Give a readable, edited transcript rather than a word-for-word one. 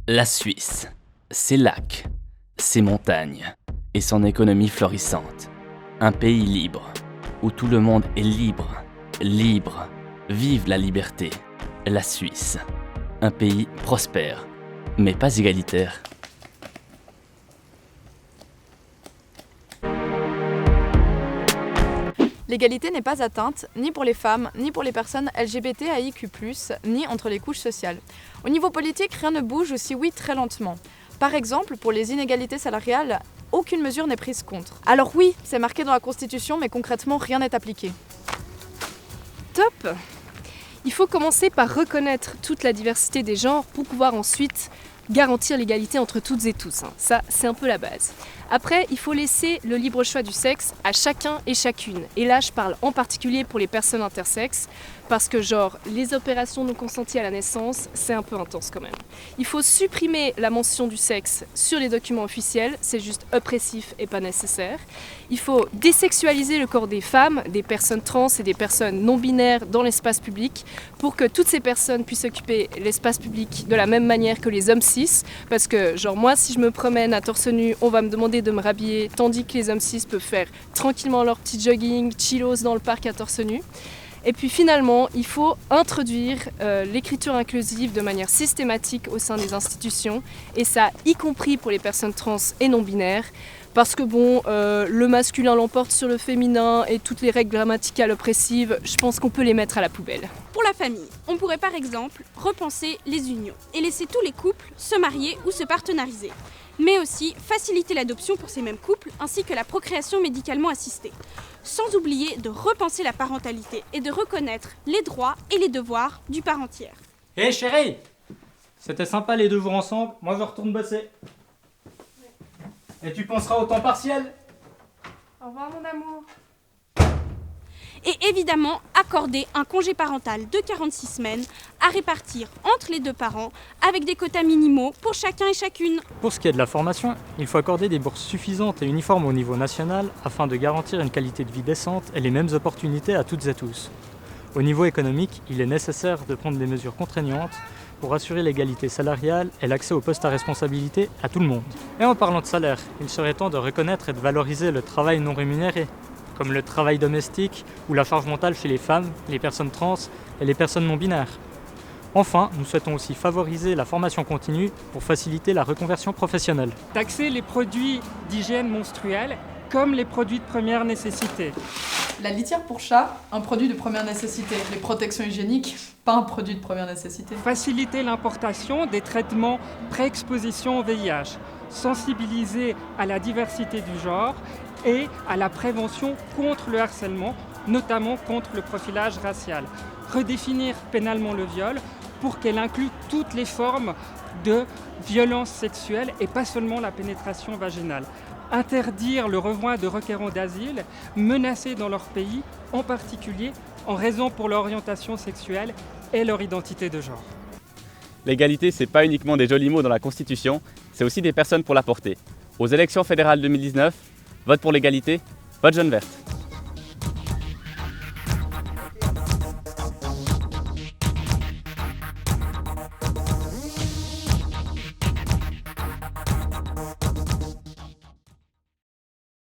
La Suisse, ses lacs, ses montagnes et son économie florissante. Un pays libre, où tout le monde est libre, libre. Vive la liberté. La Suisse, un pays prospère, mais pas égalitaire. L'égalité n'est pas atteinte, ni pour les femmes, ni pour les personnes LGBTIQ+, ni entre les couches sociales. Au niveau politique, rien ne bouge, ou si oui, très lentement. Par exemple, pour les inégalités salariales, aucune mesure n'est prise contre. Alors oui, c'est marqué dans la Constitution, mais concrètement, rien n'est appliqué. Top! Il faut commencer par reconnaître toute la diversité des genres pour pouvoir ensuite garantir l'égalité entre toutes et tous. Ça, c'est un peu la base. Après, il faut laisser le libre choix du sexe à chacun et chacune. Et là, je parle en particulier pour les personnes intersexes, parce que les opérations non consenties à la naissance, c'est un peu intense quand même. Il faut supprimer la mention du sexe sur les documents officiels, c'est juste oppressif et pas nécessaire. Il faut désexualiser le corps des femmes, des personnes trans et des personnes non binaires dans l'espace public, pour que toutes ces personnes puissent occuper l'espace public de la même manière que les hommes cis, parce que moi, si je me promène à torse nu, on va me demander de me rhabiller, tandis que les hommes cis peuvent faire tranquillement leur petit jogging, chillos dans le parc à torse nu. Et puis finalement, il faut introduire l'écriture inclusive de manière systématique au sein des institutions, et ça y compris pour les personnes trans et non binaires, parce que le masculin l'emporte sur le féminin et toutes les règles grammaticales oppressives, je pense qu'on peut les mettre à la poubelle. Pour la famille, on pourrait par exemple repenser les unions et laisser tous les couples se marier ou se partenariser, mais aussi faciliter l'adoption pour ces mêmes couples ainsi que la procréation médicalement assistée, sans oublier de repenser la parentalité et de reconnaître les droits et les devoirs du parent tiers. Hé chérie, c'était sympa les 2 jours ensemble, moi je retourne bosser. Et tu penseras au temps partiel. Au revoir mon amour. Et évidemment, accorder un congé parental de 46 semaines à répartir entre les 2 parents avec des quotas minimaux pour chacun et chacune. Pour ce qui est de la formation, il faut accorder des bourses suffisantes et uniformes au niveau national afin de garantir une qualité de vie décente et les mêmes opportunités à toutes et tous. Au niveau économique, il est nécessaire de prendre des mesures contraignantes pour assurer l'égalité salariale et l'accès aux postes à responsabilité à tout le monde. Et en parlant de salaire, il serait temps de reconnaître et de valoriser le travail non rémunéré, comme le travail domestique ou la charge mentale chez les femmes, les personnes trans et les personnes non binaires. Enfin, nous souhaitons aussi favoriser la formation continue pour faciliter la reconversion professionnelle. Taxer les produits d'hygiène menstruelle comme les produits de première nécessité. La litière pour chat, un produit de première nécessité. Les protections hygiéniques, pas un produit de première nécessité. Faciliter l'importation des traitements pré-exposition au VIH. Sensibiliser à la diversité du genre et à la prévention contre le harcèlement, notamment contre le profilage racial. Redéfinir pénalement le viol pour qu'elle inclue toutes les formes de violence sexuelle et pas seulement la pénétration vaginale. Interdire le renvoi de requérants d'asile menacés dans leur pays, en particulier en raison pour leur orientation sexuelle et leur identité de genre. L'égalité, c'est pas uniquement des jolis mots dans la Constitution, c'est aussi des personnes pour la porter. Aux élections fédérales 2019, vote pour l'égalité, vote jaune verte.